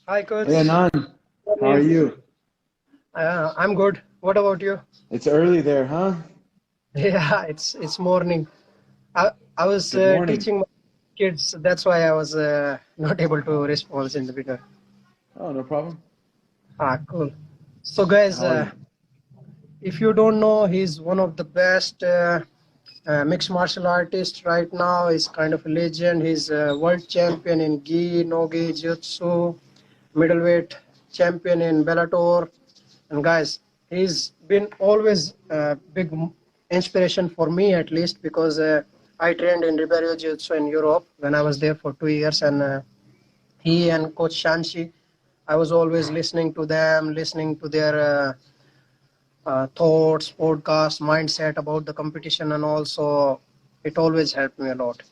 Hi, coach. Hey Anand, how are Morning. you? I'm good. What about you? It's early there, huh? Yeah, it's morning. I was Good morning. teaching my kids. That's why I was not able to respond in the beginning. Oh, no problem. Cool. So, guys, How are you? if you don't know, he's one of the best mixed martial artists right now. He's kind of a legend. He's a world champion in gi, no gi, jiu-jitsu, middleweight champion in Bellator. And guys, he's been always a big inspiration for me, at least, because I trained in Jiu-Jitsu in Europe when I was there for 2 years, and he and Coach Shanshi, I was always listening to them, listening to their thoughts, podcast, mindset about the competition, and also it always helped me a lot.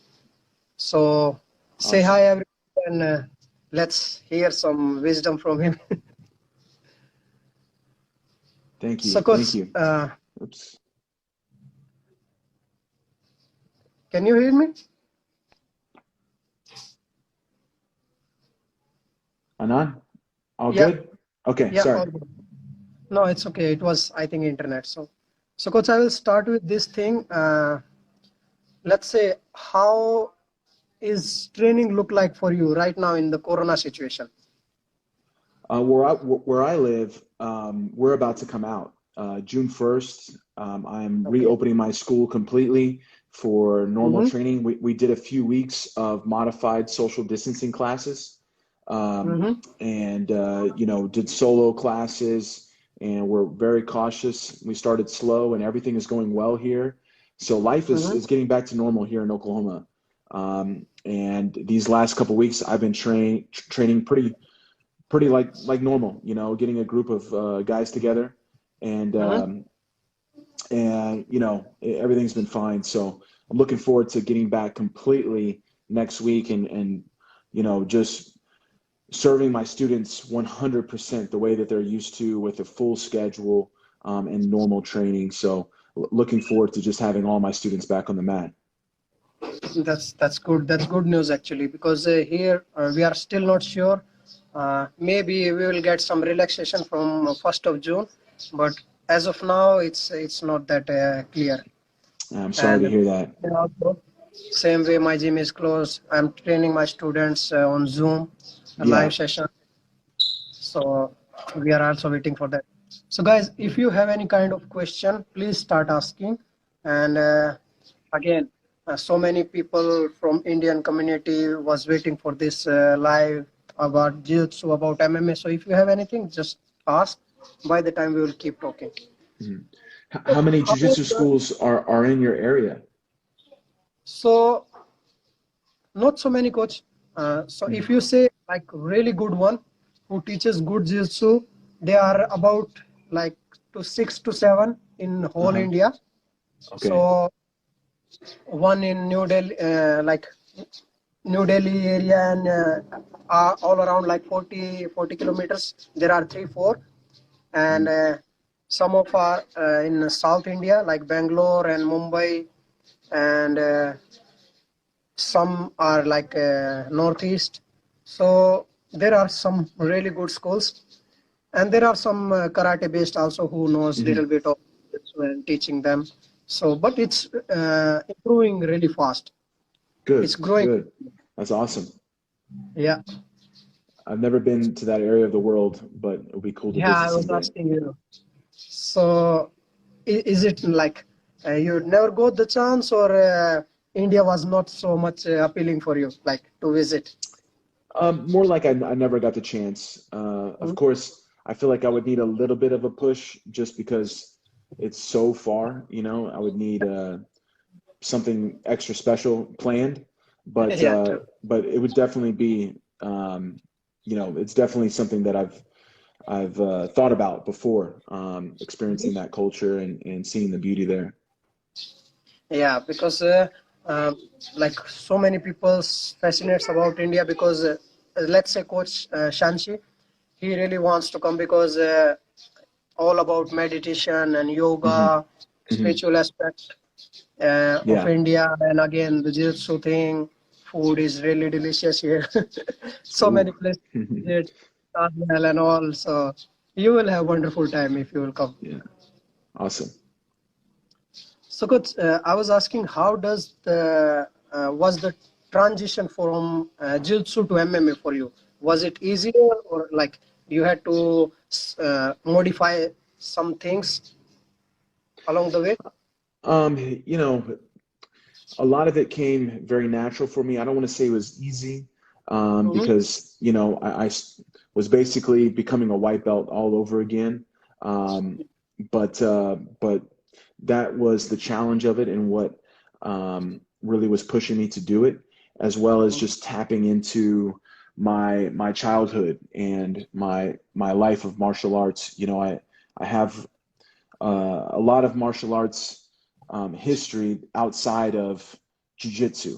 So say hi, Awesome. everyone, and let's hear some wisdom from him. Thank So, you. Thank Coach, you. Oops. can you hear me? Anand, all Yeah, good? Okay, yeah, sorry. all good. No, it's okay. It was, I think, internet. So, coach, I will start with this thing. Let's say, how is training look like for you right now in the Corona situation? Where I live, we're about to come out. June 1st, I'm Okay. reopening my school completely for normal Mm-hmm. training. We did a few weeks of modified social distancing classes, Mm-hmm. and did solo classes, and we're very cautious. We started slow, and everything is going well here. So life is, Mm-hmm. is getting back to normal here in Oklahoma. And these last couple weeks, I've been training pretty like normal, getting a group of guys together, and Mm-hmm. um, everything's been fine. So I'm looking forward to getting back completely next week, and just serving my students 100% the way that they're used to, with a full schedule, and normal training. So looking forward to just having all my students back on the mat. That's good. That's good news actually, because here we are still not sure. Maybe we will get some relaxation from 1st of June, but as of now, it's not that clear. I'm sorry to And hear that. also, same way, my gym is closed. I'm training my students on Zoom, a Yeah. live session. So we are also waiting for that. So guys, if you have any kind of question, please start asking. And again, so many people from Indian community was waiting for this live about jiu-jitsu, about MMA. So if you have anything, just ask. By the time we will keep talking. Mhm. How So many how jiu-jitsu schools are in your area? so not so many, coach. So if Mhm. you say like really good one who teaches good jiu-jitsu, they are about like to 6 to 7 in whole Uh-huh. India. Okay. So one in New Delhi, like New Delhi area, and all around like 40 kilometers. There are 3, 4, and Mhm. some of are in South India, like Bangalore and Mumbai, and some are like northeast. So there are some really good schools, and there are some karate based also who knows little Mhm. bit of this when teaching them. So but it's improving really fast. It's Good, growing. good. That's awesome. Yeah, I've never been to that area of the world, but it'll be cool to yeah, visit I was someday. asking you. So is it like you never got the chance, or India was not so much appealing for you like to visit? More like I never got the chance. Of Mm. course, I feel like I would need a little bit of a push just because it's so far. I would need something extra special planned, but Yeah, uh, true. but it would definitely be, it's definitely something that I've thought about before, experiencing that culture and seeing the beauty there. Yeah, because uh, like so many people fascinates about India because let's say Coach Shanshi, he really wants to come because all about meditation and Hmm. yoga, Hmm. spiritual aspect of Yeah. India, and again the jiu-jitsu thing. Food is really delicious here. So Ooh. many places to visit. Taj Mahal and all. So you will have wonderful time if you will come. Yeah. Awesome. So coach, I was asking, how does the was the transition from jiu-jitsu to MMA for you? Was it easier, or like you had to modify some things along the way? You know, a lot of it came very natural for me. I don't want to say it was easy, Mm-hmm. because, you know, was basically becoming a white belt all over again. But that was the challenge of it, and what really was pushing me to do it, as well as just tapping into my childhood and my life of martial arts. You know, I have a lot of martial arts history outside of jiu-jitsu,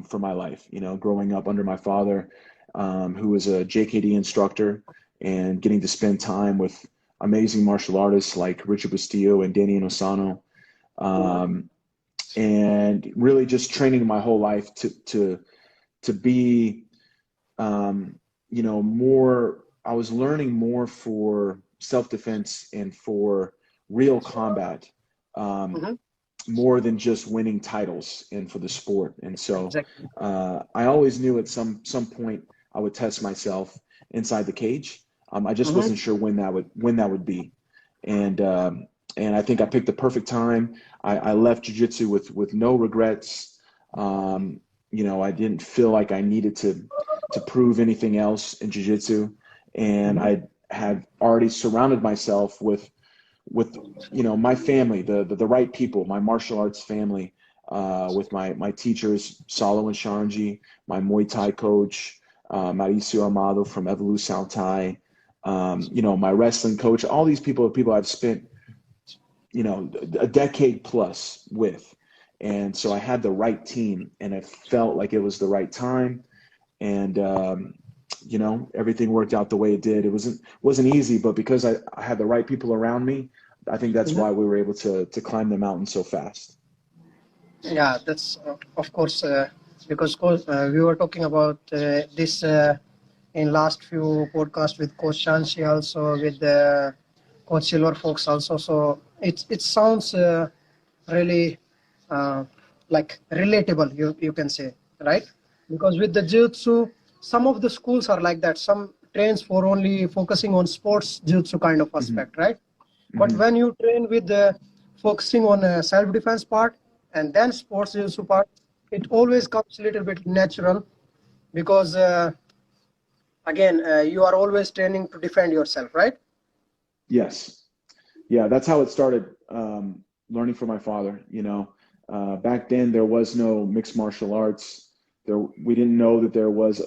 for my life. You know, growing up under my father, who was a JKD instructor, and getting to spend time with amazing martial artists like Richard Bustillo and Danny Inosanto, and really just training my whole life to be, you know, more. I was learning more for self-defense and for real combat, um, Mm-hmm. more than just winning titles and for the sport. And so Exactly. I always knew at some point I would test myself inside the cage. I just Mm-hmm. wasn't sure when that would be. And I think I picked the perfect time. I left jiu-jitsu with no regrets. You know, I didn't feel like I needed to prove anything else in jiu-jitsu, and Mm-hmm. I had already surrounded myself with you know, my family, the right people, my martial arts family, with my teachers, Salo and Shanji, my Muay Thai coach, Mauricio Amado from Evolu Sao Thai, you know, my wrestling coach. All these people are people I've spent, you know, a decade plus with. And so I had the right team, and I felt like it was the right time. And you know, everything worked out the way it did. It wasn't easy, but because I had the right people around me, I think that's Mm-hmm. why we were able to climb the mountain so fast. Yeah, that's of course because we were talking about this in last few podcasts with Coach Shanshi, also with Coach Silver Fox also. So it sounds really uh, like relatable. You can say, right? Because with the jiu-jitsu, some of the schools are like that. Some trains for only focusing on sports jiu-jitsu kind of Hmm. aspect, right? But Hmm. when you train with focusing on self-defense part and then sports jiu-jitsu part, it always comes a little bit natural because again, you are always training to defend yourself, right? Yes. Yeah, that's how it started. Learning from my father. You know, back then there was no mixed martial arts. We didn't know that there was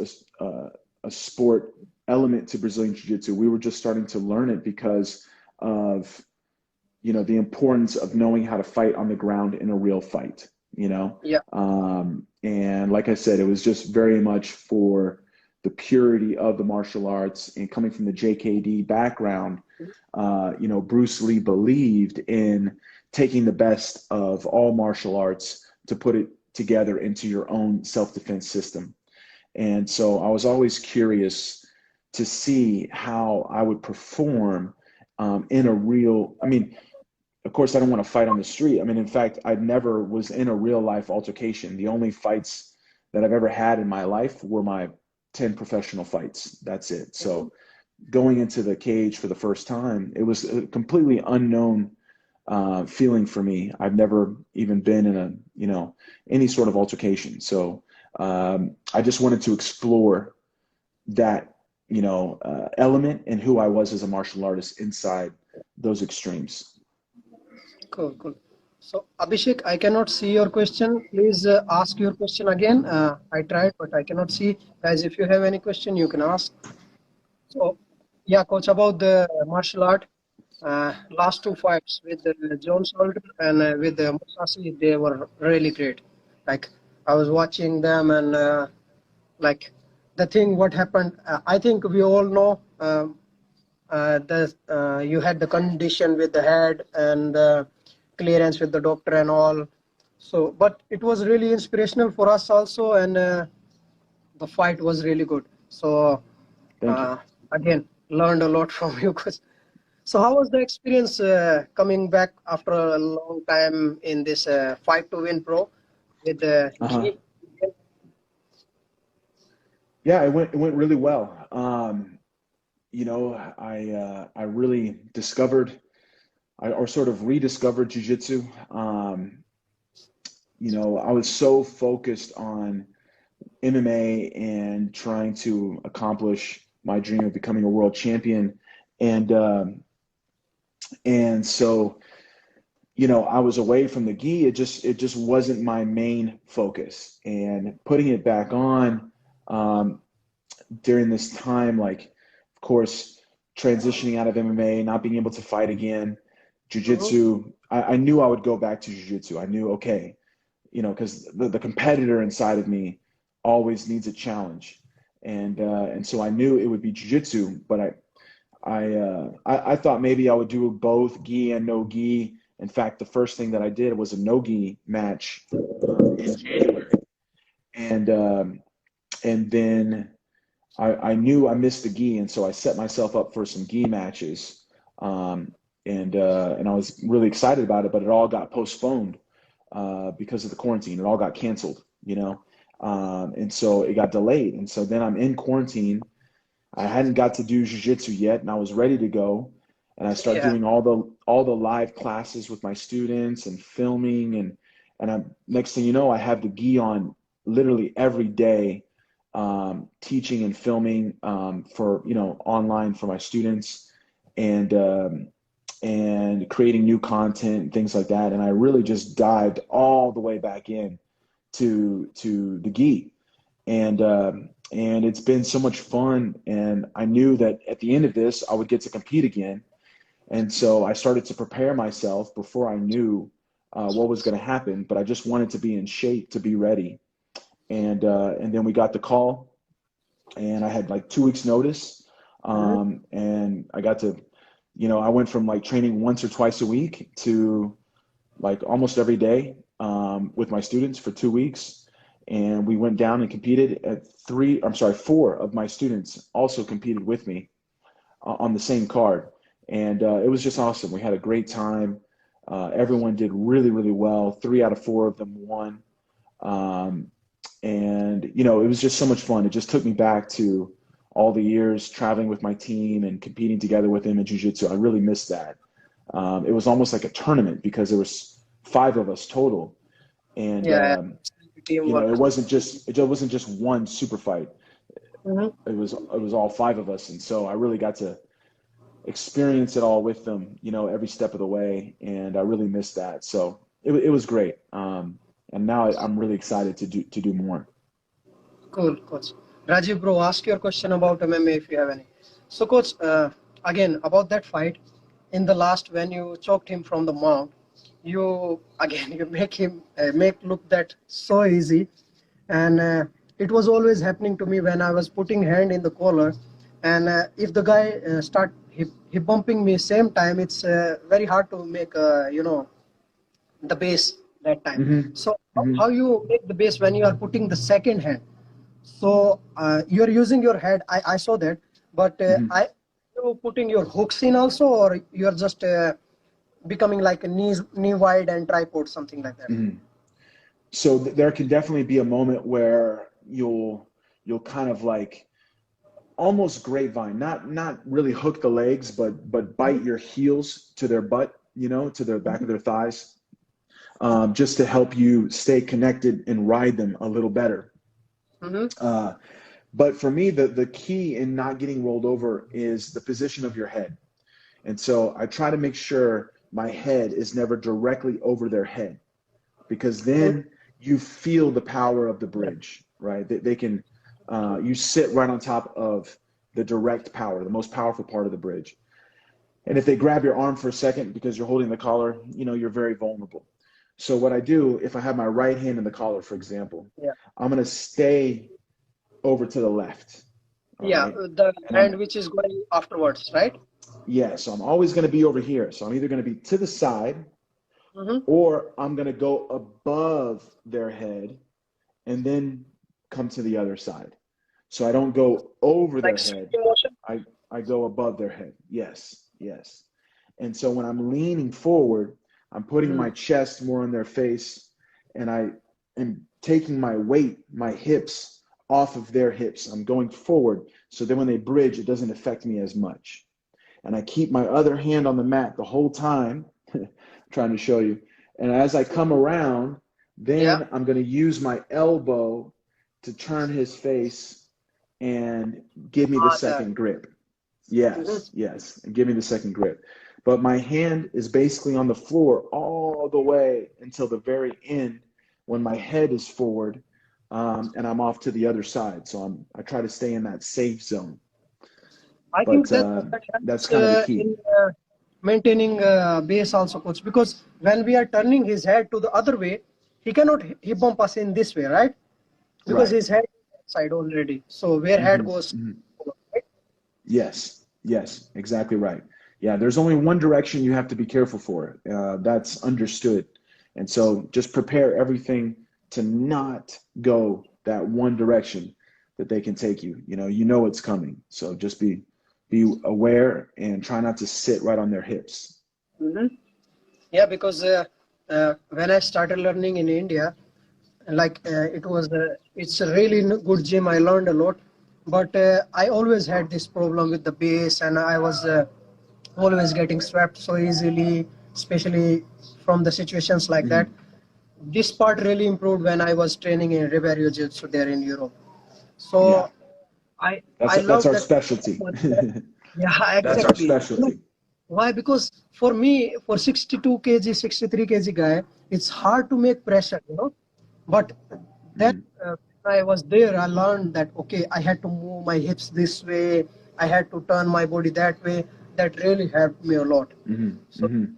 a sport element to Brazilian Jiu-Jitsu. We were just starting to learn it because of, you know, the importance of knowing how to fight on the ground in a real fight. You know, Yeah. and like I said, it was just very much for the purity of the martial arts, and coming from the JKD background. You know, Bruce Lee believed in taking the best of all martial arts to put it together into your own self-defense system. And so I was always curious to see how I would perform, in a real, I mean, of course, I don't want to fight on the street. I mean, in fact, I never was in a real life altercation. The only fights that I've ever had in my life were my 10 professional fights. That's it. Mhm. So going into the cage for the first time, it was a completely unknown feeling for me. I've never even been in a, you know, any sort of altercation. So I just wanted to explore that, you know, element and who I was as a martial artist inside those extremes. Cool, cool. So, Abhishek, I cannot see your question. Please ask your question again. I tried, but I cannot see. Guys, if you have any question, you can ask. So, yeah, coach, about the martial art, last two fights with John Solder and with Musashi, they were really great. Like, I was watching them, and like the thing what happened, I think we all know you had the condition with the head and clearance with the doctor and all. So, but it was really inspirational for us also, and the fight was really good. So Thank you. uh, again, learned a lot from you. So how was the experience coming back after a long time in this Fight to Win Pro with the Uh-huh. Yeah, it went really well. You know, I really discovered, or sort of rediscovered jiu-jitsu. You know, I was so focused on MMA and trying to accomplish my dream of becoming a world champion. And so, you know, I was away from the gi. It just wasn't my main focus. And putting it back on during this time, like, of course, transitioning out of MMA, not being able to fight again, jiu-jitsu, I knew I would go back to jiu-jitsu. I knew, okay, you know, because the competitor inside of me always needs a challenge. And so I knew it would be jiu-jitsu, but I thought maybe I would do both gi and no gi. In fact, the first thing that I did was a no gi match in January, and then I knew I missed the gi, and so I set myself up for some gi matches, and I was really excited about it, but it all got postponed because of the quarantine. It all got canceled, you know, and so it got delayed, and so then I'm in quarantine. I hadn't got to do jiu-jitsu yet, and I was ready to go. And I start Yeah, doing all the live classes with my students and filming, and next thing you know, I have the gi on literally every day, teaching and filming for, you know, online for my students, and creating new content and things like that. And I really just dived all the way back in to the gi. And it's been so much fun. And I knew that at the end of this, I would get to compete again. And so I started to prepare myself before I knew what was going to happen. But I just wanted to be in shape to be ready. And then we got the call, and I had like 2 weeks notice. And I got to, you know, I went from like training once or twice a week to like almost every day with my students for 2 weeks. And we went down and competed at four of my students also competed with me on the same card. And it was just awesome. We had a great time. Everyone did really, really well. 3 out of 4 of them won. And, you know, it was just so much fun. It just took me back to all the years traveling with my team and competing together with them in jiu-jitsu. I really missed that. It was almost like a tournament because there was 5 of us total. And, yeah, you know, teamwork. it wasn't just one super fight. Mhm. It was all 5 of us. And so I really got to experience it all with them, you know, every step of the way. And I really missed that. So it was great. And now I'm really excited to do more. Cool, coach. Rajiv, bro, ask your question about MMA if you have any. So, coach, again about that fight in the last when you choked him from the mount, you again you make him make look that so easy, and it was always happening to me when I was putting hand in the collar, and if the guy start hip bumping me same time, it's very hard to make you know the base that time. Hmm. So Hmm. how you make the base when you are putting the second hand? So you're using your head. I saw that, but Hmm. you putting your hooks in also, or you're just becoming like a knee wide and tripod something like that. Hmm. So there can definitely be a moment where you'll kind of like almost grapevine, not really hook the legs, but bite your heels to their butt, you know, to the back of their thighs, just to help you stay connected and ride them a little better. Mm-hmm. Uh, but for me, the key in not getting rolled over is the position of your head. And so I try to make sure my head is never directly over their head, because then you feel the power of the Yeah. bridge, right? They can, you sit right on top of the direct power, the most powerful part of the bridge. And if they grab your arm for a second because you're holding the collar, you know, you're very vulnerable. So what I do, if I have my right hand in the collar, for example, Yeah. I'm going to stay over to the left. All Yeah. right. The And hand which is going afterwards, right? yeah, so I'm always going to be over here. So I'm either going to be to the side, Mm-hmm. or I'm going to go above their head and then come to the other side. So I don't go over their Like head. sweeping motion. I I go above their head. Yes, yes. And so when I'm leaning forward, I'm putting my chest more on their face, and I am taking my weight, my hips off of their hips. I'm going forward, so then when they bridge, it doesn't affect me as much. And I keep my other hand on the mat the whole time, trying to show you. And as I come around, then I'm going to use my elbow to turn his face and give me the second grip. Yes, yes, and give me the second grip. But my hand is basically on the floor all the way until the very end when my head is forward, and I'm off to the other side. So I try to stay in that safe zone. I think that's kind of the key. In maintaining base also, coach, because when we are turning his head to the other way, he cannot hip bump us in this way, right? Because his head is side already. So where head goes, right? Yes, yes, exactly right. Yeah, there's only one direction you have to be careful for. That's understood. And so just prepare everything to not go that one direction that they can take you. You know it's coming. So just be aware and try not to sit right on their hips. Yeah, because when I started learning in India, like it's a really good gym. I learned a lot, but I always had this problem with the base, and I was always getting swept so easily, especially from the situations like that. This part really improved when I was training in Jiujitsu there in Europe. So that's our specialty. Yeah, exactly. That's our specialty. Why? Because for me, for 62 kg, 63 kg guy, it's hard to make pressure, But then when I was there, I learned that, okay, I had to move my hips this way. I had to turn my body that way. That really helped me a lot. So it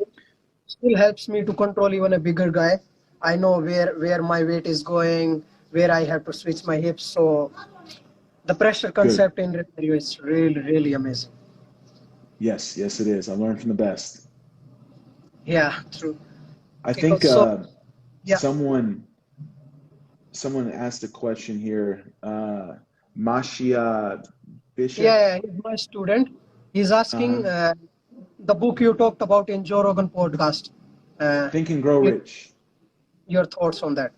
still helps me to control even a bigger guy. I know where my weight is going, where I have to switch my hips. So the pressure concept in review is really, really amazing. Yes, yes, it is. I learned from the best. Yeah, true. I think someone asked a question here. Mashia Bishop. Yeah, he's my student. He's asking the book you talked about in Joe Rogan podcast. Think and Grow Rich. Your thoughts on that?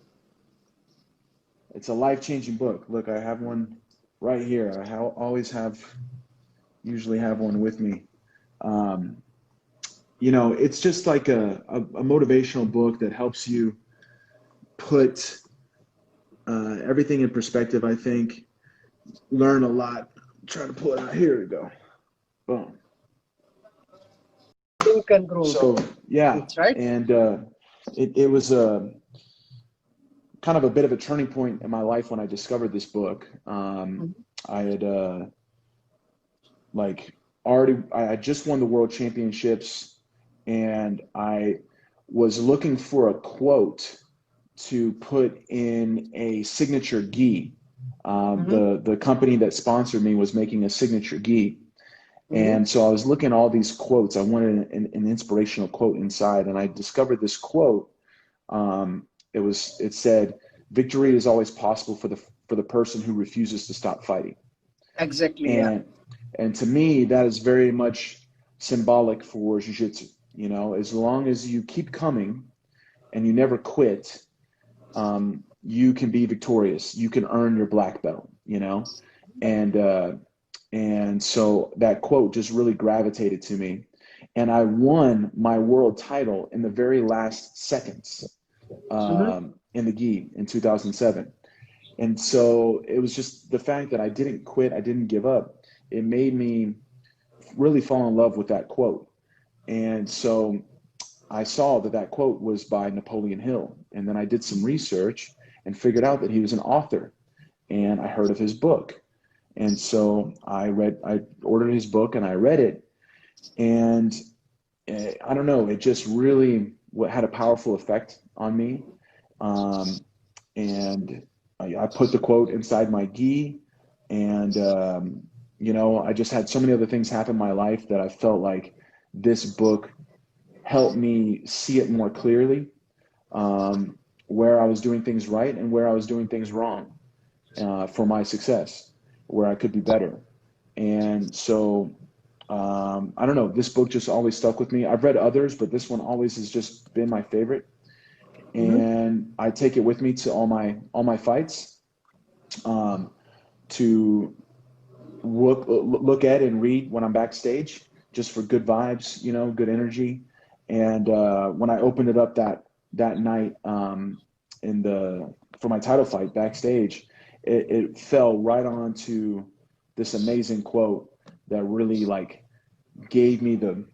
It's a life-changing book. Look, I have one right here. I usually have one with me. It's just like a motivational book that helps you put everything in perspective, I think. Learn a lot. Try to pull it out. Here we go. Boom. Think and Grow. So, yeah. That's right. And it was kind of a bit of a turning point in my life when I discovered this book. I had I just won the world championships, and I was looking for a quote to put in a signature gi. The company that sponsored me was making a signature gi. And so I was looking at all these quotes. I wanted an inspirational quote inside, and I discovered this quote. It said, "Victory is always possible for the person who refuses to stop fighting." Exactly. And to me, that is very much symbolic for jiu-jitsu. As long as you keep coming and you never quit, you can be victorious. You can earn your black belt. And so that quote just really gravitated to me. And I won my world title in the very last seconds in the gi in 2007. And so it was just the fact that I didn't quit, I didn't give up. It made me really fall in love with that quote. And so I saw that quote was by Napoleon Hill. And then I did some research and figured out that he was an author. And I heard of his book. And so I ordered his book and I read it. And I don't know, it just really had a powerful effect on me. And I put the quote inside my gi, and I just had so many other things happen in my life that I felt like this book helped me see it more clearly, where I was doing things right and where I was doing things wrong, for my success, where I could be better. And so I don't know, this book just always stuck with me. I've read others, but this one always has just been my favorite. Mm-hmm. And I take it with me to all my fights, to look at and read when I'm backstage, just for good vibes, you know, good energy. And when I opened it up that night, for my title fight backstage, it fell right on to this amazing quote that really like gave me the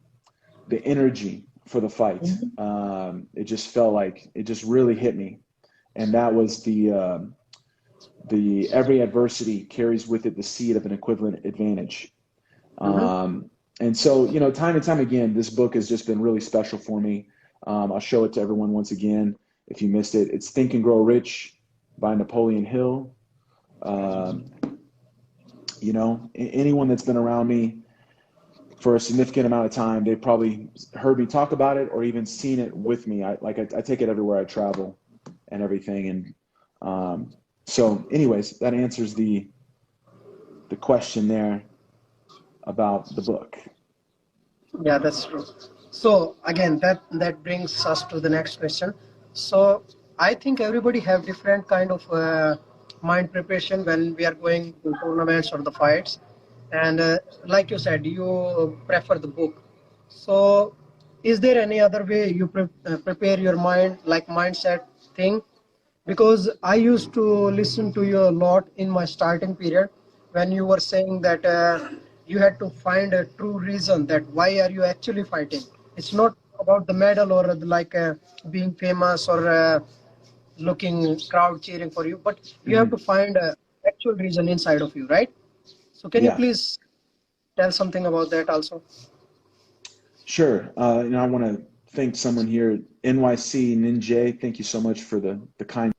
energy for the fight. Mm-hmm. It just felt like it just really hit me, and that was the every adversity carries with it the seed of an equivalent advantage. Mm-hmm. And so, you know, time and time again, this book has just been really special for me. I'll show it to everyone once again if you missed it. It's Think and Grow Rich by Napoleon Hill. You know, anyone that's been around me for a significant amount of time, they've probably heard me talk about it or even seen it with me. I take it everywhere I travel and everything. And so anyways, that answers the question there about the book. Yeah, that's true. So again, that brings us to the next question. So I think everybody have different kind of mind preparation when we are going to tournaments or the fights, and like you said, you prefer the book. So is there any other way you prepare your mind, like mindset thing? Because I used to listen to you a lot in my starting period when you were saying that you had to find a true reason that why are you actually fighting. It's not about the medal or like being famous or looking crowd cheering for you, but you have to Mm-hmm. find a actual reason inside of you, right? So can you Yeah, please tell something about that also? sure. And I want to thank someone here, NYC Ninja. Thank you so much for the kind.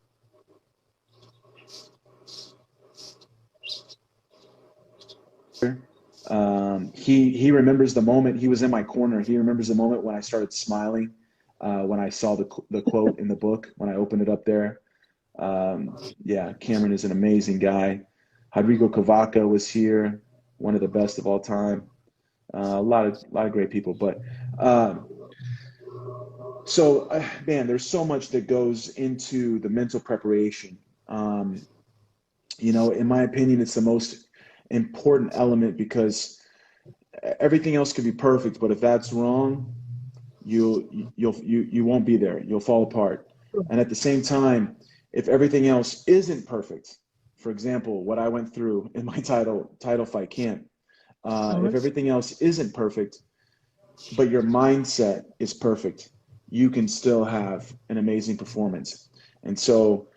He remembers the moment he was in my corner. He remembers the moment when I started smiling, when I saw the quote in the book, when I opened it up there. Yeah, Cameron is an amazing guy. Rodrigo Cavaca was here, one of the best of all time. A lot of great people, but man, there's so much that goes into the mental preparation. Um, you know, in my opinion, it's the most important element because everything else could be perfect, but if that's wrong, you won't be there. You'll fall apart. And at the same time, if everything else isn't perfect, for example, what I went through in my title fight camp, if Mhm. everything else isn't perfect, but your mindset is perfect, you can still have an amazing performance. And so,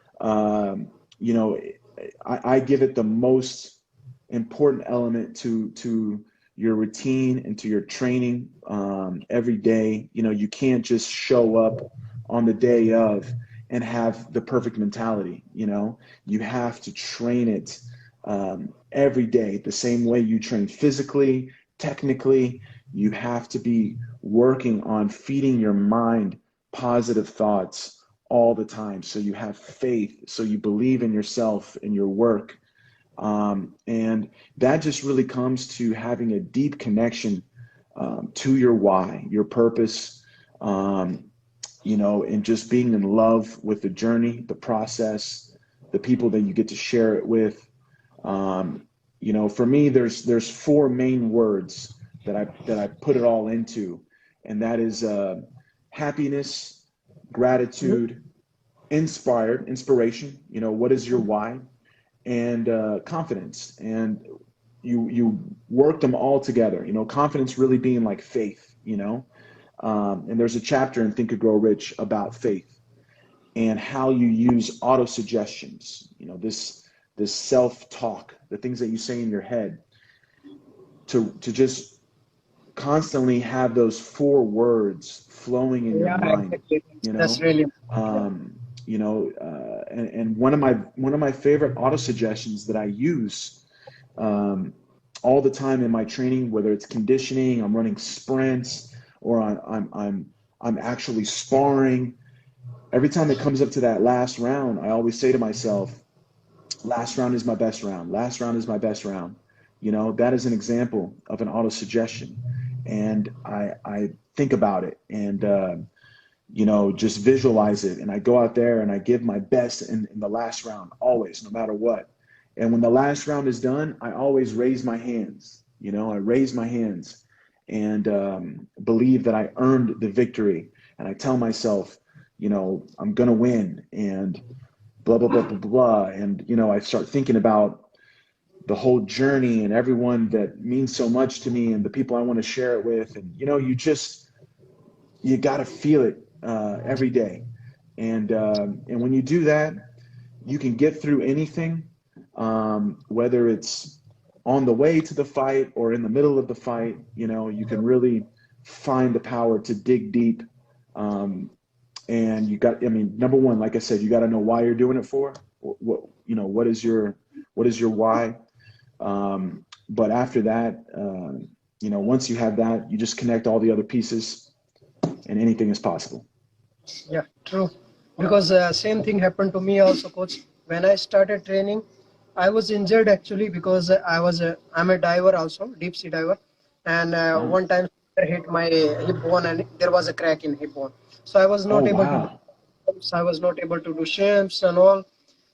you know, I give it the most important element to your routine and to your training every day. You know, you can't just show up on the day of and have the perfect mentality. You know, you have to train it every day the same way you train physically, technically. You have to be working on feeding your mind positive thoughts all the time. So you have faith, so you believe in yourself and your work. And that just really comes to having a deep connection to your why, your purpose, you know, and just being in love with the journey, the process, the people that you get to share it with. You know, for me, there's four main words that I put it all into, and that is happiness, Mhm. gratitude, inspiration. You know, what is your why? And confidence. And you work them all together. You know, confidence really being like faith. You know, and there's a chapter in Think and Grow Rich about faith and how you use auto suggestions. You know, this self talk, the things that you say in your head, to just constantly have those four words flowing in your Yeah, mind. exactly. You That's know, really um, and one of my favorite auto suggestions that I use um, all the time in my training, whether it's conditioning, I'm running sprints, or I'm actually sparring. Every time it comes up to that last round, I always say to myself, "Last round is my best round. Last round is my best round." You know, that is an example of an auto-suggestion. And I think about it and, you know, just visualize it. And I go out there and I give my best in the last round, always, no matter what. And when the last round is done, I always raise my hands. You know, I raise my hands and believe that I earned the victory. And I tell myself, you know, I'm going to win and blah, blah, blah, blah, blah. And, you know, I start thinking about the whole journey and everyone that means so much to me and the people I want to share it with. And, you know, you got to feel it every day. And when you do that, you can get through anything, whether it's on the way to the fight or in the middle of the fight. You know, you can really find the power to dig deep. And you got, I mean, number one, like I said, you got to know why you're doing it for. What, you know, what is your why? But after that, you know, once you have that, you just connect all the other pieces and anything is possible. Yeah, true. Because same thing happened to me also, coach. When I started training, I was injured actually because I'm a diver also, deep sea diver. And one time I hit my hip bone and there was a crack in hip bone. So I was not able to do shrimps and all.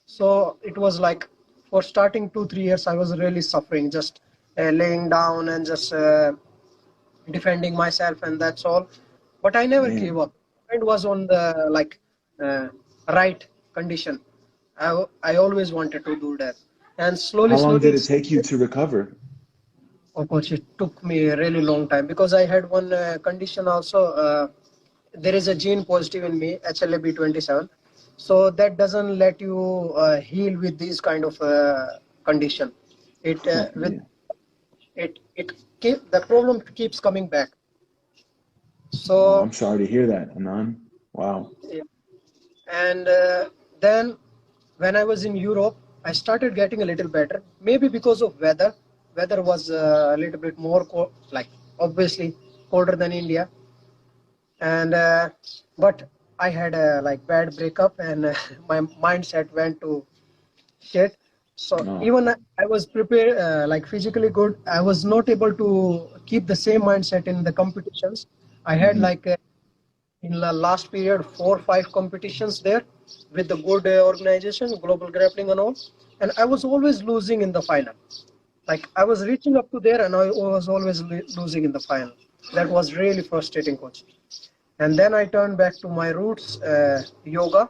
So it was like for starting 2-3 years, I was really suffering, just laying down and just defending myself, and that's all. But I never gave up. It was on the right condition. I always wanted to do that, and slowly. How long slowly. did it take you to recover? Of course, it took me a really long time because I had one condition also. There is a gene positive in me, HLA-B27. So that doesn't let you heal with these kind of condition. It the problem keeps coming back. So oh, I'm sorry to hear that, Anand. Wow. yeah. And then when I was in Europe, I started getting a little better. Maybe because of weather. Weather was a little bit more cold, like obviously colder than India. And but I had a bad breakup and my mindset went to shit. So even I was prepared, physically good, I was not able to keep the same mindset in the competitions. I had in the last period 4 or 5 competitions there with the good organization, global grappling and all, and I was always losing in the final. Like I was reaching up to there and I was always losing in the final. That was really frustrating, coach. And then I turned back to my roots, yoga,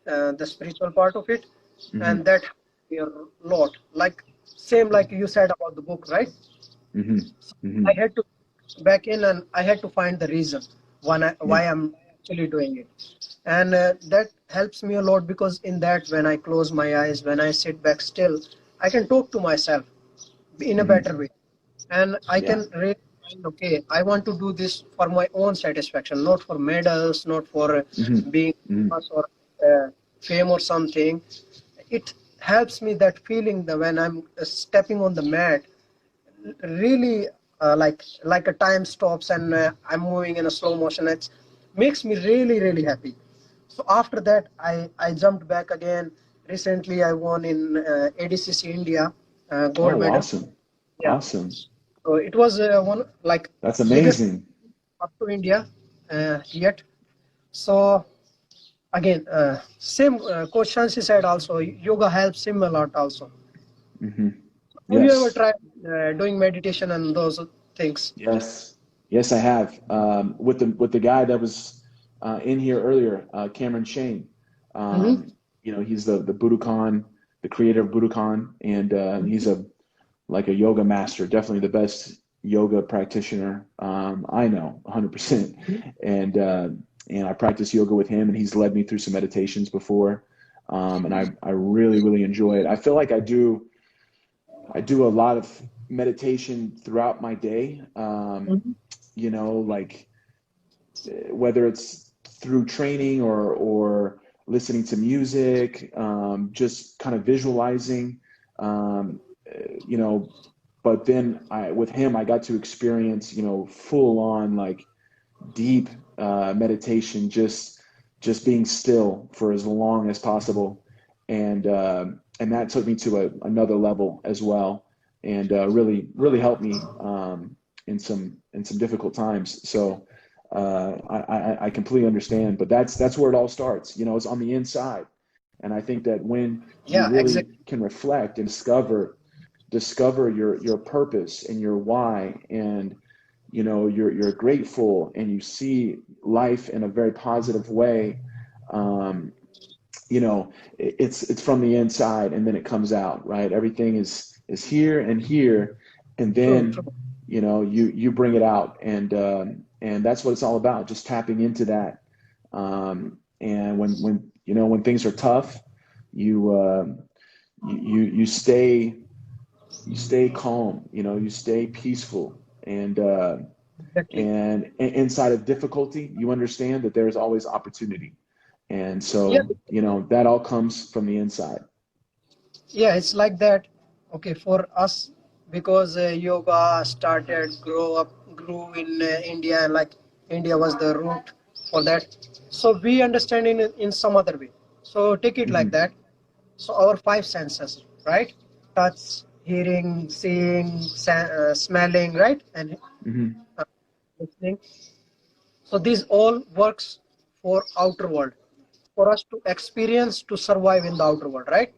the spiritual part of it, and that helped me a lot. Like same like you said about the book, right? I had to back in and I had to find the reason why I'm actually doing it, and that helps me a lot because in that when I close my eyes, when I sit back still, I can talk to myself in a better way, and I can really find, okay, I want to do this for my own satisfaction, not for medals, not for being famous or fame or something. It helps me, that feeling that when I'm stepping on the mat, really like a time stops and I'm moving in a slow motion. It makes me really happy. So after that, I jumped back again. Recently, I won in ADCC India gold medal. Awesome. Yeah. Awesome. So it was one that's amazing. Up to India yet. So again, same Coach Shansi said also, yoga helps him a lot also. Have you ever tried doing meditation and those things? Yes, I have. With the guy that was in here earlier, Cameron Shane. You know, he's the Budokan, the creator of Budokan, and he's a yoga master, definitely the best yoga practitioner I know, 100%. And I practice yoga with him, and he's led me through some meditations before, and I really enjoy it. I feel like I do a lot of meditation throughout my day. You know, like whether it's through training or listening to music, just kind of visualizing, you know, but then with him, I got to experience, you know, full on deep meditation, just being still for as long as possible. And that took me to another level as well. and really helped me in some difficult times. So I completely understand, but that's where it all starts. You know, it's on the inside, and I think that when you Yeah, really exactly. can reflect and discover your purpose and your why, and you know you're grateful and you see life in a very positive way. Um, you know, it's from the inside and then it comes out, right? Everything is here and here, and True, then true. you know you bring it out, and that's what it's all about, just tapping into that. And when you know when things are tough, you you stay calm, you know, you stay peaceful, Exactly. and inside of difficulty, you understand that there is always opportunity. And Yeah, so, you know, that all comes from the inside. yeah, it's like that. Okay, for us, because yoga started, grew in India, and like India was the root for that. So we understand in some other way. So take it like Hmm. that. So our five senses, right? Touch, hearing, seeing, smelling, right? And Hmm. listening. So these all works for outer world, for us to experience to survive in the outer world, right?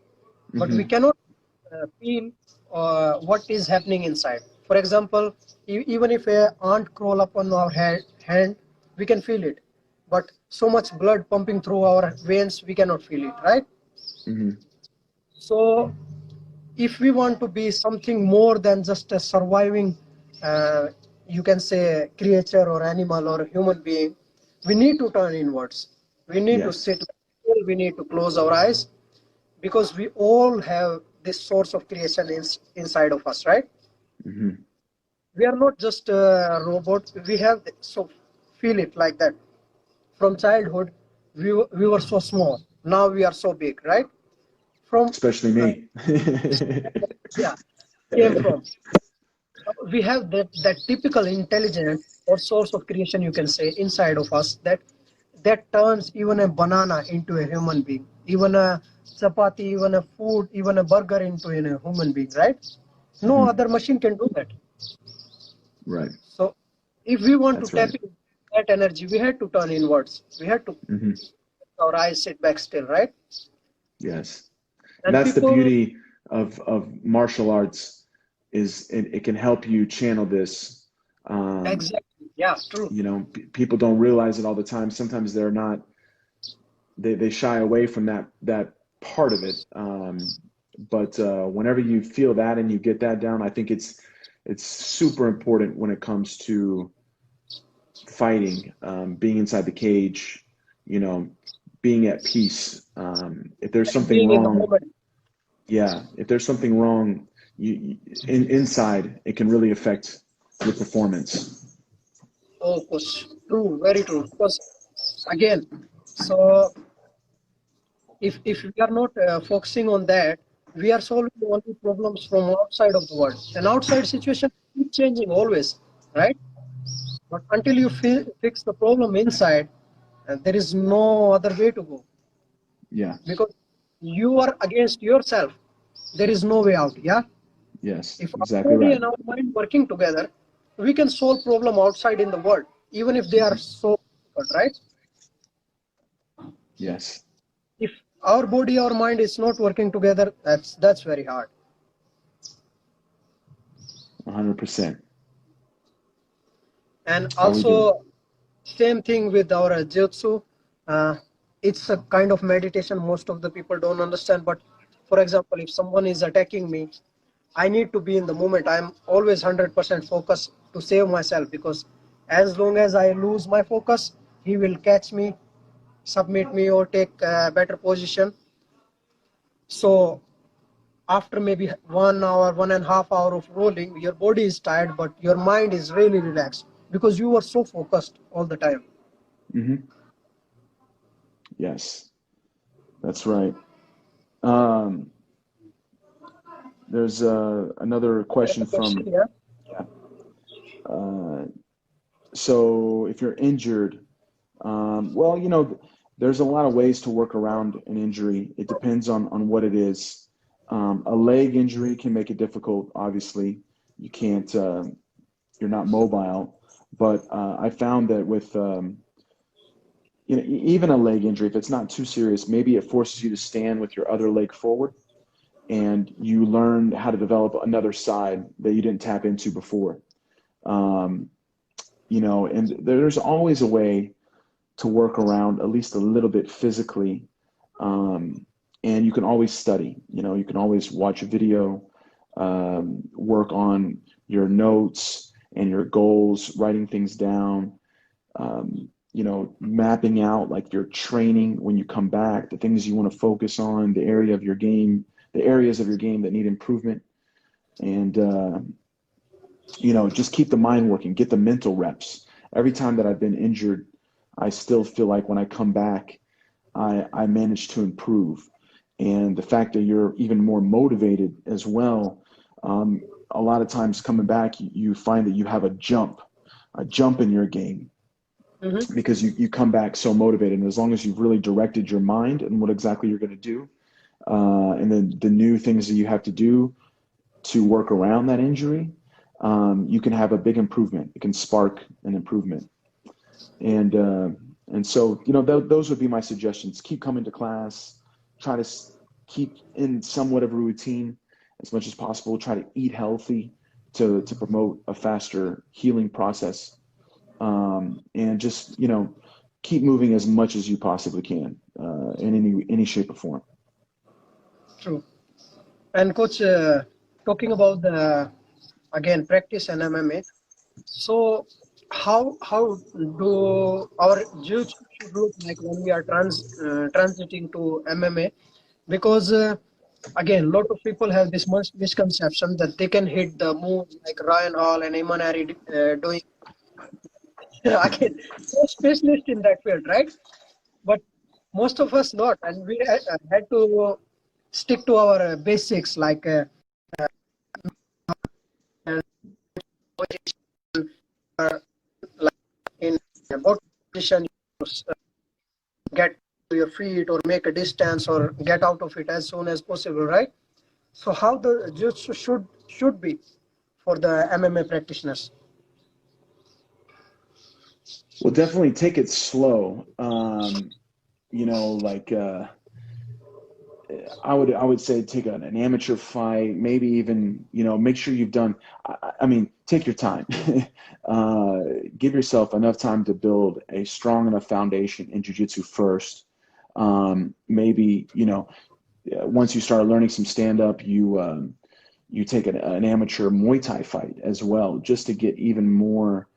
But we Hmm. cannot feel what is happening inside. For example, even if a ant crawl up on our hand, we can feel it. But so much blood pumping through our veins, we cannot feel it, right? Hmm. So if we want to be something more than just a surviving, uh, you can say, creature or animal or human being, we need to turn inwards. We need to Yes. sit still. We need to close our eyes, because we all have this source of creation inside of us, right? Hmm. We are not just a robot. We have so feel it like that. From childhood, we were so small. Now we are so big, right? From Especially uh, me. yeah, came from. We have that typical intelligence or source of creation, you can say, inside of us, that turns even a banana into a human being, even a chapati, even a food, even a burger into a human being, right? No Hmm. other machine can do that. Right. So if we want to That's tap right. into that energy, we had to turn inwards. We had to Hmm. our eyes sit back still, right? Yes. And And that's the people, beauty of martial arts, is it can help you channel this. Um, exactly, yeah, true. you know, people don't realize it all the time. Sometimes they're not, they shy away from that part of it. But whenever you feel that and you get that down, I think it's super important when it comes to fighting, being inside the cage, you know, being at peace. If there's And something being in the wrong, moment. yeah, if there's something wrong, inside, it can really affect your performance. Oh, course, true, very true. Because again, so if we are not focusing on that, we are solving only problems from outside of the world. And outside situation keep changing always, right? But until you fix the problem inside, there is no other way to go, Yeah. because you are against yourself. There is no way out. Yeah. Yes. If our Exactly body right. and our mind working together, we can solve problem outside in the world, even if they are Hmm. so difficult, right? Yes. If our body or mind is not working together, that's very hard. 100%. And How we doing? also same thing with our jiu-jitsu. uh, it's a kind of meditation most of the people don't understand. But for example, if someone is attacking me, I need to be in the moment. I'm always 100% focused to save myself, because as long as I lose my focus, he will catch me, submit me, or take a better position. So after maybe 1 hour, 1.5 hour of rolling, your body is tired, but your mind is really relaxed, because you are so focused all the time. Hmm. Yes. That's right. Um, there's another There is a question question from, here. yeah. Uh, so if you're injured, well, you know, there's a lot of ways to work around an injury. It depends on what it is. A leg injury can make it difficult. Obviously, you can't, you're not mobile. But I found that with even a leg injury, if it's not too serious, maybe it forces you to stand with your other leg forward, and you learn how to develop another side that you didn't tap into before. Um, and there's always a way to work around at least a little bit physically. And you can always study, you can always watch a video, work on your notes and your goals, writing things down, mapping out like your training when you come back, the things you want to focus on, the areas of your game that need improvement. And, just keep the mind working, get the mental reps. Every time that I've been injured, I still feel like when I come back, I manage to improve. And the fact that you're even more motivated as well, a lot of times coming back, you find that you have a jump in your game, because you come back so motivated. And as long as you've really directed your mind and what exactly you're going to do, and then the new things that you have to do to work around that injury, you can have a big improvement. It can spark an improvement. And so, those would be my suggestions. Keep coming to class, try to keep in somewhat of a routine as much as possible, try to eat healthy to promote a faster healing process. And just, keep moving as much as you possibly can, in any shape or form. True. And coach, talking about the practice and MMA. So how do our jiu-jitsu should look like when we are transiting to MMA? Because again, a lot of people have this misconception that they can hit the moves like Ryan Hall and Iman Ari doing. Again, so specialist in that field, right? But most of us not, and we had to stick to our basics like like in about position, get to your feet or make a distance or get out of it as soon as possible, right? So how the jiu-jitsu should be for the MMA practitioners? Well, definitely take it slow. Like I would say take an amateur fight, maybe even, make sure you've done, take your time. Give yourself enough time to build a strong enough foundation in jiu-jitsu first. Maybe, once you start learning some stand-up, you take an amateur Muay Thai fight as well, just to get even more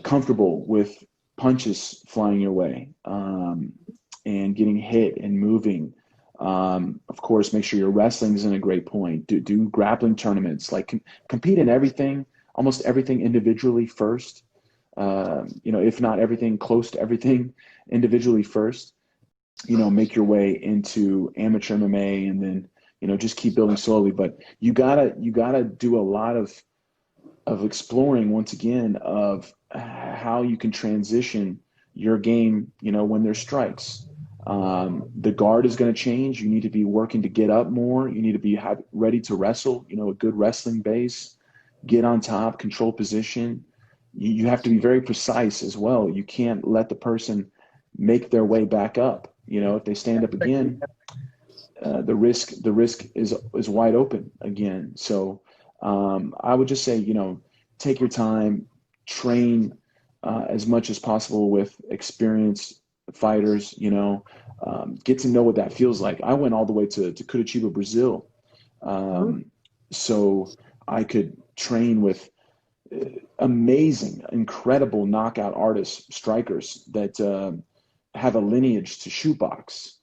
comfortable with punches flying your way, and getting hit and moving. Of course, make sure your wrestling is in a great point. Do grappling tournaments, like compete in everything, almost everything individually first. If not everything, close to everything individually first. Make your way into amateur MMA, and then just keep building slowly. But you gotta do a lot of exploring, once again, of how you can transition your game, when there's strikes. The guard is going to change. You need to be working to get up more. You need to be ready to wrestle, a good wrestling base, get on top, control position. You have to be very precise as well. You can't let the person make their way back up. If they stand up again, the risk is wide open again. So I would just say, take your time, train as much as possible with experienced fighters, get to know what that feels like. I went all the way to Curitiba, Brazil, so I could train with amazing, incredible knockout artists, strikers that have a lineage to shootbox,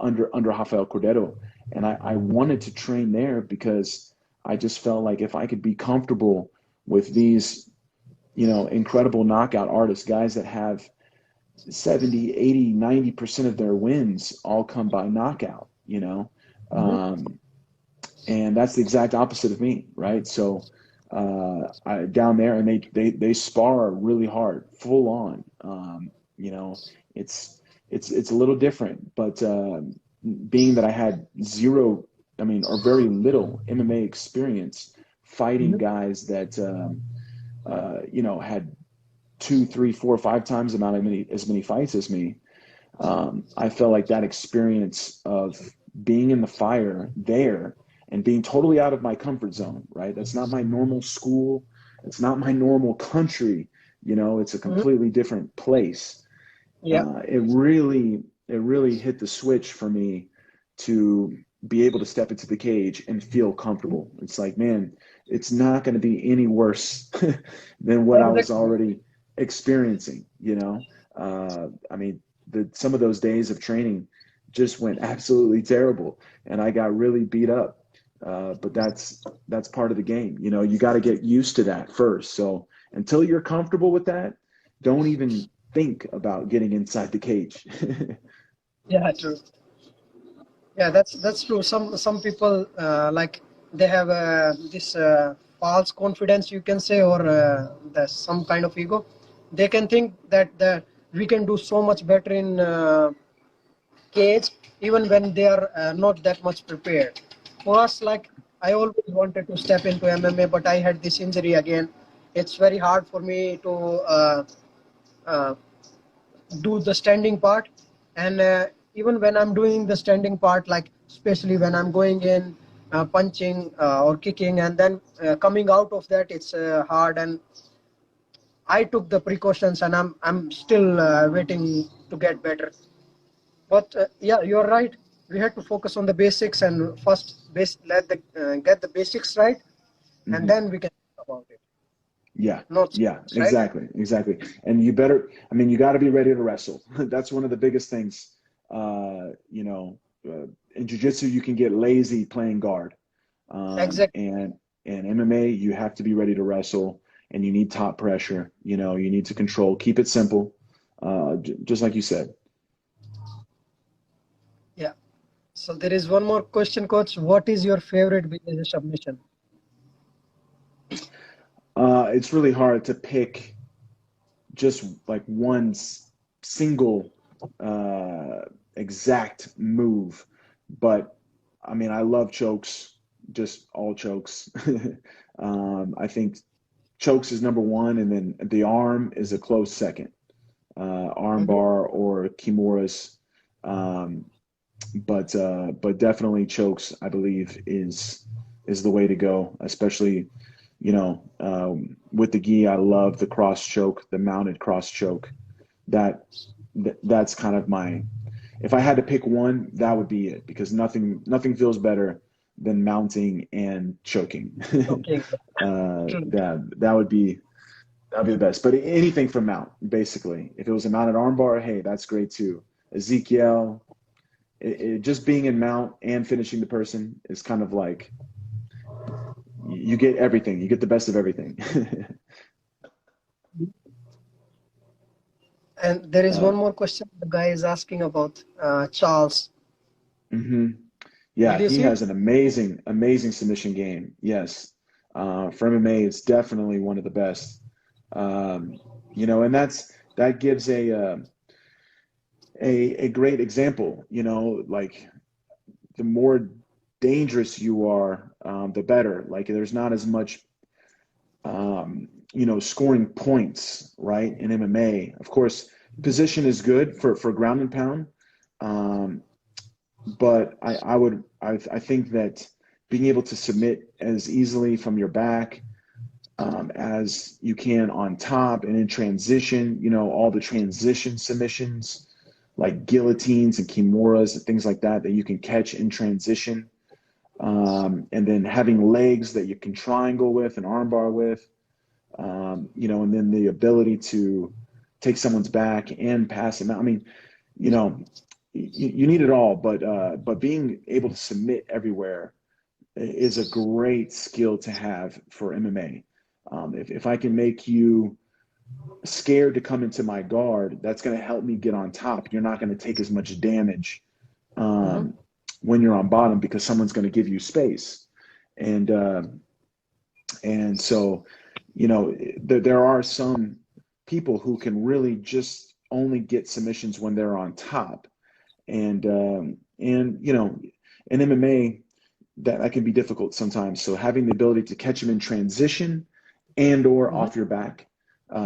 under Rafael Cordero. And I wanted to train there because I just felt like if I could be comfortable with these, incredible knockout artists, guys that have 70, 80, 90% of their wins all come by knockout, and that's the exact opposite of me, right? So down there, and they spar really hard, full on. It's a little different, but being that I had zero, I mean, or very little MMA experience fighting guys that, you know, had 2, 3, 4, 5 times the amount of as many fights as me. I felt like that experience of being in the fire there and being totally out of my comfort zone, right? That's not my normal school. It's not my normal country. You know, it's a completely different place. Yeah. It really hit the switch for me to be able to step into the cage and feel comfortable. It's like, man, it's not going to be any worse than what I was Exactly. already experiencing, you know? I mean, some of those days of training just went absolutely terrible, and I got really beat up. But that's part of the game. You know, you got to get used to that first. So until you're comfortable with that, don't even think about getting inside the cage. Yeah, true. Yeah, that's true. Some people like they have this false confidence, you can say, or there's some kind of ego. They can think that we can do so much better in cage, even when they are not that much prepared. For us, like I always wanted to step into MMA, but I had this injury again. It's very hard for me to uh, do the standing part, and even when I'm doing the standing part, like especially when I'm going in punching or kicking, and then coming out of that, it's hard. And I took the precautions, and I'm still waiting to get better. But yeah, you're right. We have to focus on the basics, and first let the get the basics right, and Hmm. then we can talk about it. Yeah, Not so yeah, much, right? exactly, exactly. And you better, I mean, you got to be ready to wrestle. That's one of the biggest things. You know, in jiu-jitsu, you can get lazy playing guard. Exactly. And MMA, you have to be ready to wrestle, and you need top pressure. You know, you need to control, keep it simple, just like you said. Yeah. So there is one more question, coach. What is your favorite BJJ submission? It's really hard to pick just like one single uh, exact move, but I mean, I love chokes, just all chokes. I think chokes is number one, and then the arm is a close second. Arm Mhm. bar or kimuras, um, but definitely chokes, I believe, is the way to go, especially, you know, with the gi. I love the cross choke, the mounted cross choke. That that's kind of my. If I had to pick one, that would be it, because nothing feels better than mounting and choking. Okay. True. That would be the best. But anything from mount, basically. If it was a mounted armbar, hey, that's great too. Ezekiel, just being in mount and finishing the person is kind of like you get everything. You get the best of everything. And there is uh, one more question the guy is asking about Charles. hmm Did Yeah, you he see it? has an amazing submission game. Yes, for MMA, it's definitely one of the best. Um, you know, and that gives a great example. You know, like the more dangerous you are, the better. Like there's not as much, you know, scoring points, right? In MMA, of course, position is good for ground and pound, um, but I think that being able to submit as easily from your back, as you can on top and in transition, you know, all the transition submissions like guillotines and kimuras and things like that you can catch in transition, and then having legs that you can triangle with and armbar with, you know, and then the ability to take someone's back and pass them out. I mean, you know, you need it all, but being able to submit everywhere is a great skill to have for MMA. If I can make you scared to come into my guard, that's going to help me get on top. You're not going to take as much damage, Mm-hmm. um, when you're on bottom, because someone's going to give you space. And so, you know, there are some people who can really just only get submissions when they're on top. and you know, in MMA, that can be difficult sometimes. So having the ability to catch him in transition and or Mhm. off your back